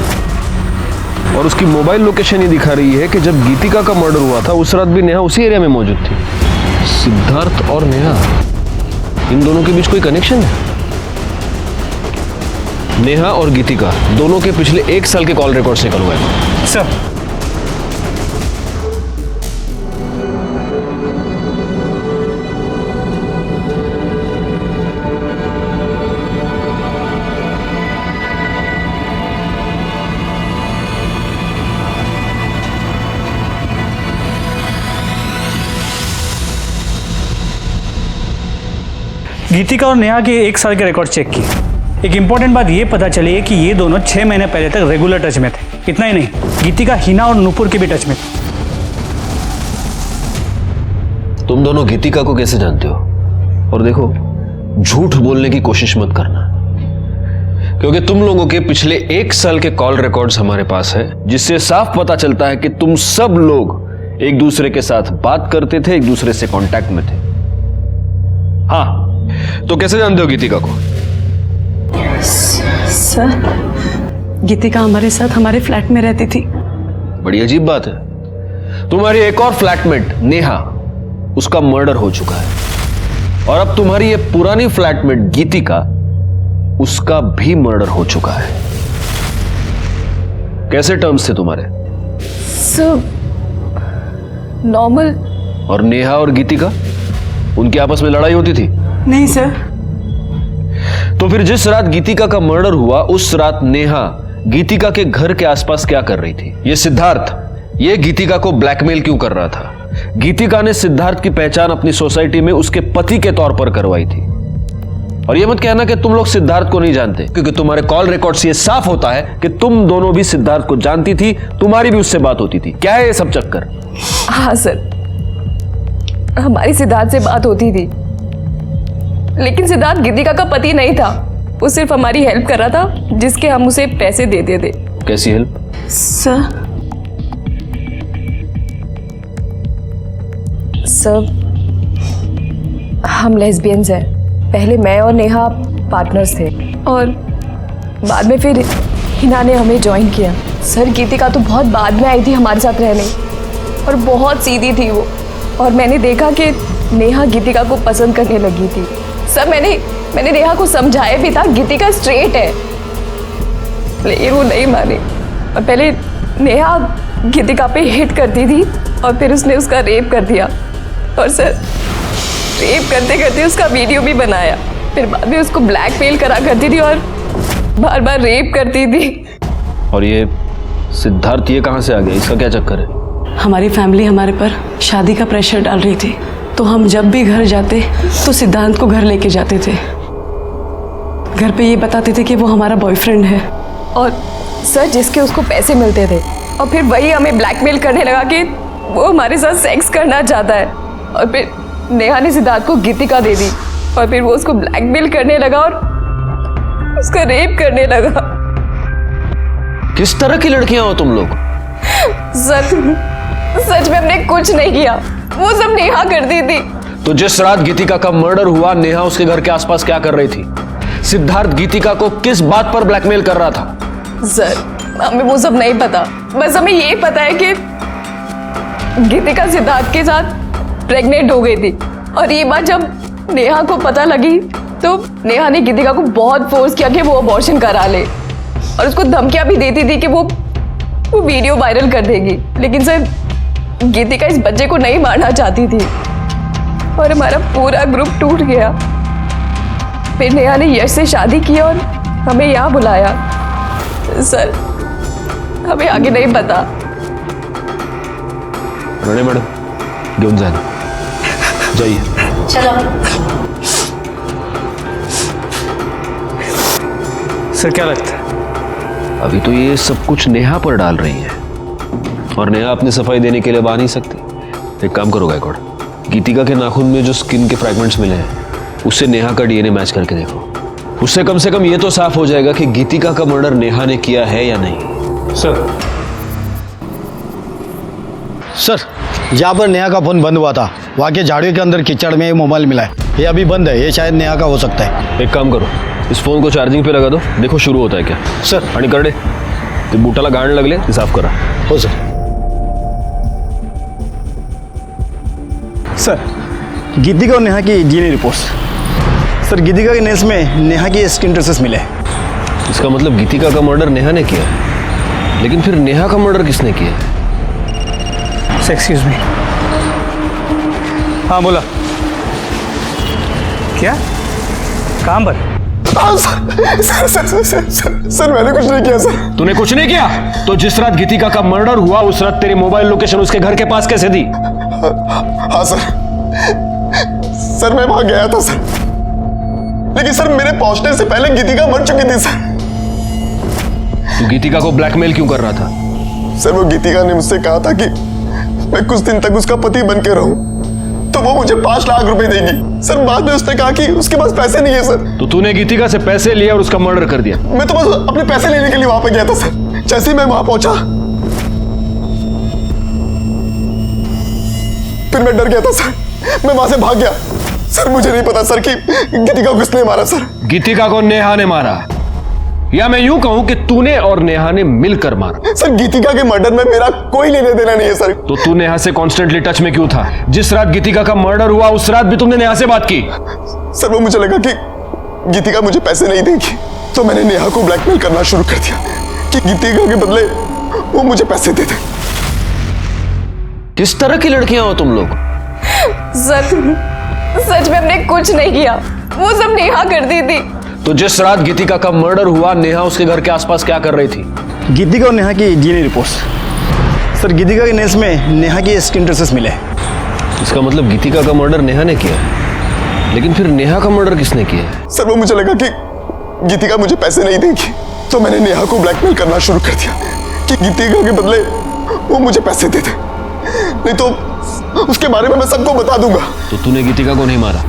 और उसकी मोबाइल लोकेशन ये दिखा रही है कि जब गीतिका का मर्डर हुआ था उस रात भी नेहा उसी एरिया में मौजूद थी। सिद्धार्थ और नेहा, इन दोनों के बीच कोई कनेक्शन है? नेहा और गीतिका दोनों के पिछले 1 साल के कॉल रिकॉर्ड्स निकलवाए। सर गीतिका और नेहा के 1 साल के रिकॉर्ड चेक किए। एक इंपॉर्टेंट बात ये पता चली है कि ये दोनों 6 महीने पहले तक रेगुलर टच में थे। इतना ही नहीं, गीतिका हिना और नूपुर के भी टच में थे। तुम दोनों गीतिका को कैसे जानते हो? और देखो, झूठ बोलने की कोशिश मत करना, क्योंकि तुम लोगों के पिछले 1 साल के कॉल रिकॉर्ड्स हमारे पास है, जिससे साफ पता चलता है कि तुम सब लोग एक दूसरे के साथ बात करते थे, एक दूसरे से कांटेक्ट में थे। हाँ, तो कैसे जानते हो गीतिका को? सर, गीतिका हमारे साथ हमारे फ्लैट में रहती थी। बड़ी अजीब बात है। तुम्हारी एक और फ्लैटमेट नेहा, उसका मर्डर हो चुका है, और अब तुम्हारी ये पुरानी फ्लैटमेट गीतिका, उसका भी मर्डर हो चुका है। कैसे टर्म्स थे तुम्हारे? सब नॉर्मल। और नेहा और गीतिका, उनकी आपस में लड़ाई होती थी? नहीं सर। तो फिर जिस रात गीतिका का मर्डर हुआ, उस रात नेहा गीतिका के घर के आसपास क्या कर रही थी? ये सिद्धार्थ, ये गीतिका को ब्लैकमेल क्यों कर रहा था? गीतिका ने सिद्धार्थ की पहचान अपनी सोसाइटी में उसके पति के तौर पर करवाई थी। और ये मत कहना कि तुम लोग सिद्धार्थ को नहीं जानते, क्योंकि तुम्हारे कॉल रिकॉर्ड से ये साफ होता है कि तुम दोनों भी सिद्धार्थ को जानती थी, तुम्हारी भी उससे बात होती थी। क्या है ये सब चक्कर? हाँ सर, हमारी सिद्धार्थ से बात होती थी, लेकिन सिद्धार्थ गीतिका का पति नहीं था। वो सिर्फ हमारी हेल्प कर रहा था, जिसके हम उसे पैसे देते थे। कैसी हेल्प? सर, हम लेस्बियंस हैं। पहले मैं और नेहा पार्टनर्स थे, और बाद में फिर हिना ने हमें ज्वाइन किया। सर, गीतिका तो बहुत बाद में आई थी हमारे साथ रहने, और बहुत सीधी थी वो। और मैंने देखा कि नेहा गीतिका को पसंद करने लगी थी। सर, मैंने नेहा को समझाया भी था, गीतिका स्ट्रेट है, लेकिन वो नहीं मानी। और पहले नेहा गीतिका पे हिट करती थी, और फिर उसने उसका रेप कर दिया। और सर, रेप करते करते उसका वीडियो भी बनाया। फिर बाद में उसको ब्लैकमेल करा करती थी और बार बार रेप करती थी। और ये सिद्धार्थ, ये कहां से आ गया? इसका क्या चक्कर है? हमारी फैमिली हमारे पर शादी का प्रेशर डाल रही थी, तो हम जब भी घर जाते तो सिद्धांत को घर लेके जाते थे। घर पे ये बताते थे कि वो हमारा बॉयफ्रेंड है। और सर, जिसके उसको पैसे मिलते थे, और फिर वही हमें ब्लैकमेल करने लगा कि वो हमारे साथ सेक्स करना चाहता है। और फिर नेहा ने सिद्धार्थ को गीतिका दे दी, और फिर वो उसको ब्लैकमेल करने लगा और उसका रेप करने लगा। किस तरह की लड़कियां हो तुम लोग? सच में हमने कुछ नहीं किया, वो सब नेहा करती थी। तो जिस रात गीतिका का मर्डर हुआ, नेहा उसके घर के आसपास क्या कर रही थी? सिद्धार्थ गीतिका को किस बात पर ब्लैकमेल कर रहा था? सर, हमें वो सब नहीं पता। बस हमें ये पता है कि गीतिका सिद्धार्थ के साथ प्रेग्नेंट हो गई थी, और ये बात जब नेहा को पता लगी तो नेहा ने गीतिका को बहुत फोर्स किया कि वो अबॉर्शन करा ले, और उसको धमकियां भी देती थी कि वो वीडियो वायरल कर देगी। लेकिन सर, गीतिका इस बच्चे को नहीं मारना चाहती थी, और हमारा पूरा ग्रुप टूट गया। फिर नेहा ने यश से शादी की और हमें यहाँ बुलाया। सर, हमें आगे नहीं पता। राणे मैडम, घेऊन जाना, जाइए। चलो। सर, क्या लगता है? अभी तो ये सब कुछ नेहा पर डाल रही है, और नेहा अपनी सफाई देने के लिए आ नहीं सकती। एक काम करो गायकवाड़, गीतिका के नाखून में जो स्किन के फ्रैगमेंट्स मिले हैं, उससे नेहा का डीएनए मैच करके देखो। उससे कम से कम ये तो साफ हो जाएगा कि गीतिका का मर्डर नेहा ने किया है या नहीं। सर, यहाँ पर नेहा का फोन बंद हुआ था। वहाँ के झाड़ियों के अंदर कीचड़ में मोबाइल मिला है। ये अभी बंद है, ये शायद नेहा का हो सकता है। एक काम करो, इस फोन को चार्जिंग पे लगा दो, देखो शुरू होता है क्या। सर, आणि करडे ते बूटाला गाण लागले ते साफ करा। हो सर। सर, गीतिका और नेहा की डीएनए रिपोर्ट्स। सर, गीतिका के नेस में नेहा की स्किन ट्रेसेस मिले। इसका मतलब गीतिका का मर्डर नेहा ने किया, लेकिन फिर नेहा का मर्डर किसने किया? Excuse me. हाँ, बोला। क्या? काम पर? सर, मैंने कुछ नहीं किया सर। तूने कुछ नहीं किया? तो जिस रात गीतिका का मर्डर हुआ, उस रात तेरी मोबाइल लोकेशन उसके घर के पास कैसे दी? हाँ सर, मैं वहां गया था सर। लेकिन सर मेरे पहुंचने से पहले गीतिका मर चुकी थी सर। तू गीतिका को ब्लैकमेल क्यों कर रहा था? सर वो गीतिका ने मुझसे कहा था कि मैं कुछ दिन तक उसका पति बन के रहूं तो वो मुझे 5 लाख रुपए देगी। सर बाद में उसने कहा कि उसके पास पैसे नहीं है सर। तो तूने गीतिका से पैसे लिए और उसका मर्डर कर दिया? मैं तो बस अपने पैसे लेने के लिए वहां पे गया था सर। जैसे ही मैं वहां पहुंचा फिर मैं डर गया था सर, मैं वहां से भाग गया। सर मुझे नहीं पता सर कि गीतिका को किसने मारा सर। गीतिका को नेहा ने मारा, या मैं यूं कहूं कि तूने और नेहा ने मिलकर मारा। सर गीतिका के मर्डर में मेरा कोई लेने देना नहीं है सर। तो तू नेहा से कॉन्स्टेंटली टच में क्यों था? जिस रात गीतिका का मर्डर हुआ उस रात भी तुमने नेहा से बात की। सर वो मुझे लगा कि गीतिका मुझे पैसे नहीं देगी तो मैंने नेहा को ब्लैकमेल करना शुरू कर दिया कि गीतिका के बदले वो मुझे पैसे दे दे। किस तरह की लड़कियां हो तुम लोग? सच में हमने कुछ नहीं किया, वो सब नेहा करती थी। तो जिस रात गीतिका का मर्डर हुआ नेहा उसके घर के आसपास क्या कर रही थी? गीतिका और नेहा की डीएनए रिपोर्ट्स। सर गीतिका के नेल्स में नेहा की स्किन ट्रेसेस मिले। इसका मतलब गीतिका का मर्डर नेहा ने किया है। लेकिन फिर नेहा का मर्डर किसने किया? सर वो मुझे लगा कि गीतिका मुझे पैसे नहीं देगी तो मैंने नेहा को ब्लैकमेल करना शुरू कर दिया कि गीतिका के बदले वो मुझे पैसे दे दे, नहीं तो उसके बारे में मैं सबको बता दूंगा। तो तूने गीतिका को नहीं मारा?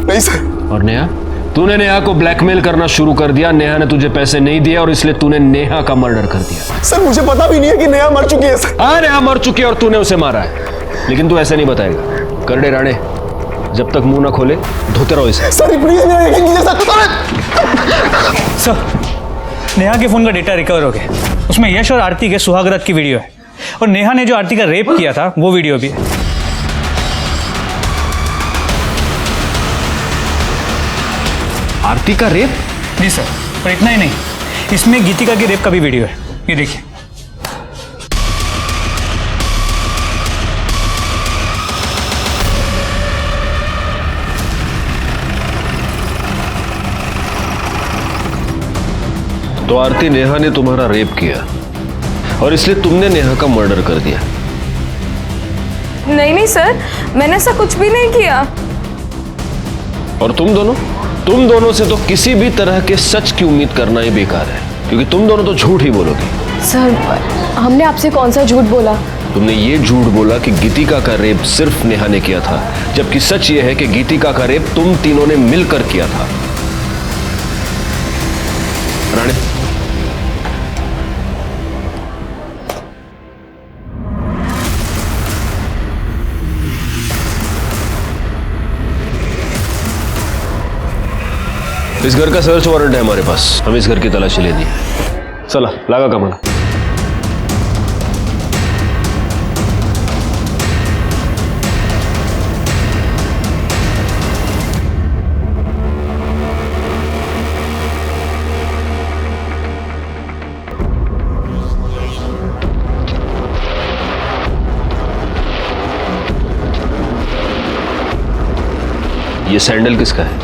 नहीं सर। और नेहा? तूने नेहा को ब्लैकमेल करना शुरू कर दिया, नेहा ने तुझे पैसे नहीं दिए और इसलिए तूने नेहा का मर्डर कर दिया। सर मुझे पता भी नहीं है कि नेहा मर चुकी है सर। हाँ नेहा मर चुकी है और तूने उसे मारा है, लेकिन तू ऐसे नहीं बताएगा। करड़े राणे जब तक मुंह ना खोले धोते रहो इसे। सर नेहा के फोन का डेटा रिकवर हो गया, उसमें यश और आरती के सुहागरात की वीडियो है और नेहा ने जो आरती का रेप किया था वो वीडियो भी है। आरती का रेप? जी सर, और इतना ही नहीं, इसमें गीतिका के रेप का भी वीडियो है, ये देखिए। तो आरती नेहा ने तुम्हारा रेप किया और इसलिए तुमने नेहा का मर्डर कर दिया? नहीं सर, मैंने ऐसा कुछ भी नहीं किया। और तुम दोनों से तो किसी भी तरह के सच की उम्मीद करना ही बेकार है, क्योंकि तुम दोनों तो झूठ ही बोलोगे। सर हमने आपसे कौन सा झूठ बोला? तुमने ये झूठ बोला कि गीतिका का रेप सिर्फ नेहा ने किया था, जबकि सच ये है कि गीतिका का रेप तुम तीनों ने मिलकर किया था। राणे, इस घर का सर्च वारंट है हमारे पास, हमें इस घर की तलाशी लेनी है। चला लगा कमाना। ये सैंडल किसका है?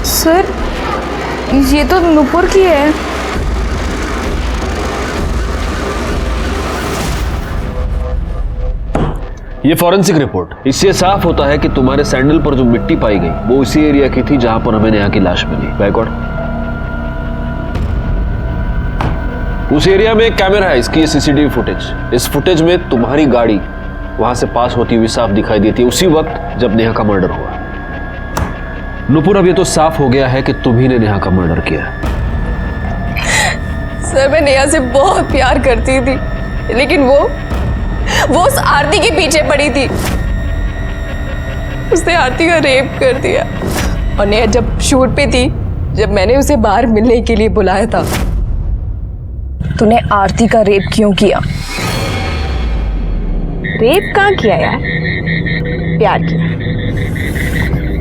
सर ये तो नुपुर की है। ये फॉरेंसिक रिपोर्ट, इससे साफ होता है कि तुम्हारे सैंडल पर जो मिट्टी पाई गई वो उसी एरिया की थी जहां पर हमें नेहा की लाश मिली। बैकवर्ड, उस एरिया में एक कैमरा है, इसकी सीसीटीवी फुटेज। इस फुटेज में तुम्हारी गाड़ी वहां से पास होती हुई साफ दिखाई देती है उसी वक्त जब नेहा का मर्डर हुआ। नुपुर, अब ये तो साफ हो गया है कि तुम ही ने नेहा का मर्डर किया। सर मैं नेहा से बहुत प्यार करती थी, लेकिन वो उस आरती के पीछे पड़ी थी। उसने आरती का रेप कर दिया। और नेहा जब शूट पे थी, जब मैंने उसे बाहर मिलने के लिए बुलाया था, तूने आरती का रेप क्यों किया? रेप कहाँ किया यार, प्यार किया।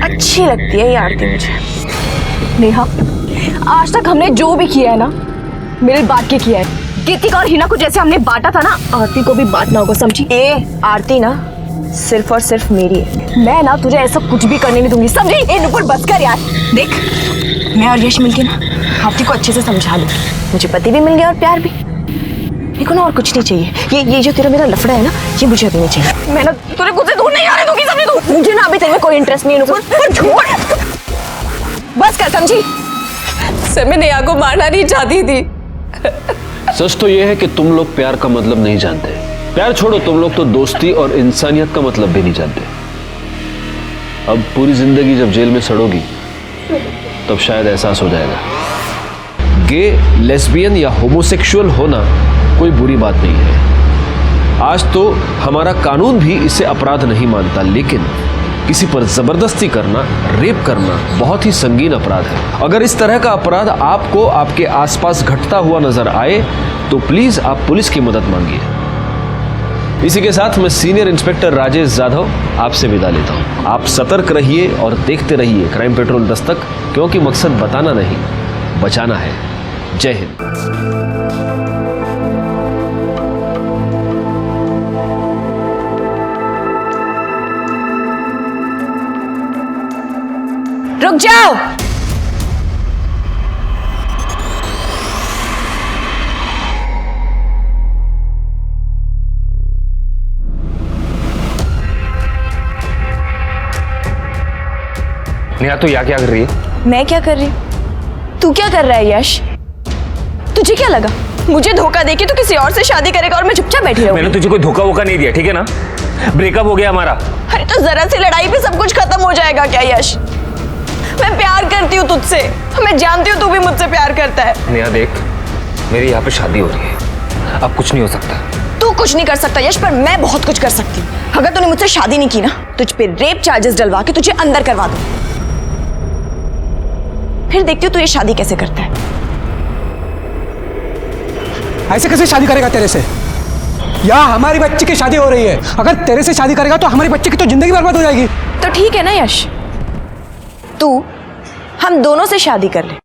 अच्छी लगती है ये आरती मुझे। नेहा, आज तक हमने जो भी किया है ना, मिल बांट के किया है। गीतिका और हिना को जैसे हमने बांटा था ना, आरती को भी बांटना होगा, समझी? आरती ना सिर्फ और सिर्फ मेरी है। मैं ना तुझे ऐसा कुछ भी करने नहीं दूंगी, समझी? ए नुपुर बस कर यार। देख, मैं और यश मिलके ना आरती को अच्छे से समझा लूंगी। मुझे पति भी मिल गया और प्यार भी। देखो ना, और कुछ नहीं चाहिए। ये जो तेरा मेरा लफड़ा है ना, ये मुझे अभी नहीं चाहिए। मैं ना तुझे खुद से दूर नहीं आने दूंगी, समझी तू? मुझे ना अभी तेरे में कोई इंटरेस्ट नहीं है नुपुर, छोड़। बस कर समझी। सर मैं नेहा को मारना नहीं चाहती थी। सच तो यह है कि तुम लोग प्यार का मतलब नहीं जानते। प्यार छोड़ो, तुम लोग तो दोस्ती और इंसानियत का मतलब भी नहीं जानते। अब पूरी जिंदगी जब जेल में सड़ोगी तब शायद एहसास हो जाएगा। गे, लेस्बियन या होमोसेक्सुअल होना कोई बुरी बात नहीं है। आज तो हमारा कानून भी इसे अपराध नहीं मानता, लेकिन किसी पर जबरदस्ती करना, रेप करना बहुत ही संगीन अपराध है। अगर इस तरह का अपराध आपको आपके आसपास घटता हुआ नजर आए तो प्लीज आप पुलिस की मदद मांगिए। इसी के साथ मैं सीनियर इंस्पेक्टर राजेश जाधव आपसे विदा लेता हूं। आप सतर्क रहिए और देखते रहिए क्राइम पेट्रोल दस्तक, क्योंकि मकसद बताना नहीं, बचाना है। जय हिंद। रुक जाओ। नेहा तू यहाँ क्या कर रही है? मैं क्या कर रही हूँ? तू क्या कर रहा है यश? तुझे क्या लगा मुझे धोखा देके तू किसी और से शादी करेगा और मैं चुपचाप बैठी रहूंगी? मैंने तुझे कोई धोखा वोखा नहीं दिया, ठीक है ना? ब्रेकअप हो गया हमारा। अरे तो जरा सी लड़ाई पे सब कुछ खत्म हो जाएगा क्या यश? मैं प्यार करती हूँ तुझसे, मैं जानती हूँ तू भी मुझसे प्यार करता है। नेहा देख, मेरी यहाँ पे शादी हो रही है, अब कुछ नहीं हो सकता। तू कुछ नहीं कर सकता यश, पर मैं बहुत कुछ कर सकती हूँ। अगर तूने मुझसे शादी नहीं की ना, तुझ पे रेप चार्जेस डलवा के तुझे अंदर करवा दूँ। फिर देखती हूँ तू ये शादी कैसे करता है। ऐसे कैसे शादी करेगा तेरे से? यहाँ हमारी बच्ची की शादी हो रही है, अगर तेरे से शादी करेगा तो हमारी बच्ची की तो जिंदगी बर्बाद हो जाएगी। तो ठीक है ना यश, तू हम दोनों से शादी कर ले।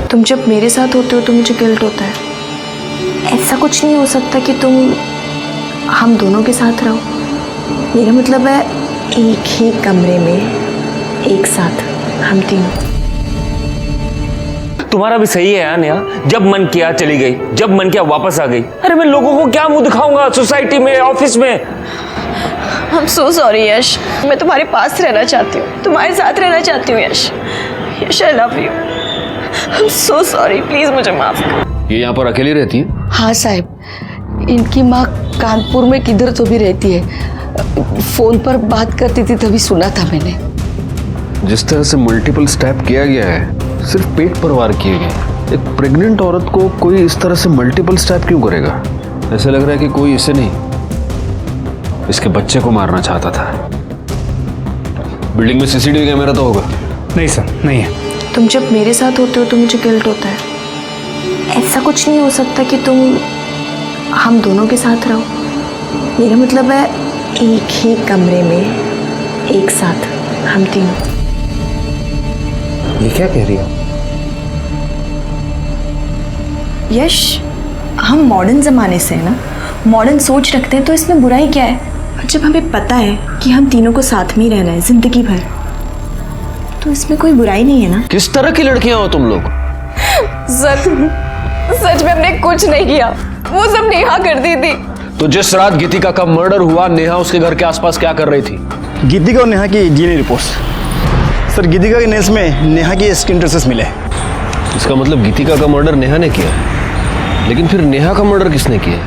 तुम जब मेरे साथ होते हो तो मुझे गिल्ट होता है। ऐसा कुछ नहीं हो सकता कि तुम हम दोनों के साथ रहो। मेरा मतलब है एक ही कमरे में एक साथ हम तीनों। तुम्हारा भी सही है यार नेहा, जब मन किया चली गई, जब मन किया वापस आ गई। अरे मैं लोगों को क्या मुंह दिखाऊंगा सोसाइटी में, ऑफिस में? I'm so sorry यश, मैं तुम्हारे पास रहना चाहती हूँ, तुम्हारे साथ रहना चाहती हूँ यश। यश I love you। I'm so sorry, please मुझे माफ कर। ये यहाँ पर अकेली रहती है? हाँ साहब, इनकी माँ कानपुर में किधर तो भी रहती है। फोन पर बात करती थी तभी सुना था मैंने। जिस तरह से मल्टीपल स्टैप किया गया है, सिर्फ पेट पर वार किए गए। एक प्रेग्नेंट औरत को कोई इस तरह से मल्टीपल स्टैप क्यों करेगा? ऐसे लग रहा है कि कोई इसे नहीं, इसके बच्चे को मारना चाहता था। बिल्डिंग में सीसीटीवी कैमरा तो होगा? नहीं सर, नहीं है। तुम जब मेरे साथ होते हो तो मुझे गिल्ट होता है। ऐसा कुछ नहीं हो सकता कि तुम हम दोनों के साथ रहो। मेरा मतलब है एक ही कमरे में एक साथ हम तीनों। ये क्या कह रही हो? यश, हम मॉडर्न जमाने से है ना, मॉडर्न सोच रखते हैं, तो इसमें बुराई क्या है? जब हमें पता है कि हम तीनों को साथ में ही रहना है जिंदगी भर, तो इसमें कोई बुराई नहीं है ना। किस तरह की लड़कियां हो तुम लोग? सच में हमने कुछ नहीं किया, वो सब नेहा करती थी। तो जिस रात गीतिका का मर्डर हुआ, नेहा उसके घर के आसपास क्या कर रही थी? गीतिका और नेहा की डीएनए रिपोर्ट्स। सर, गीतिका के नेल्स में नेहा की स्किन ट्रेसेस मिले। इसका मतलब गीतिका का मर्डर नेहा ने किया, लेकिन फिर नेहा का मर्डर किसने किया?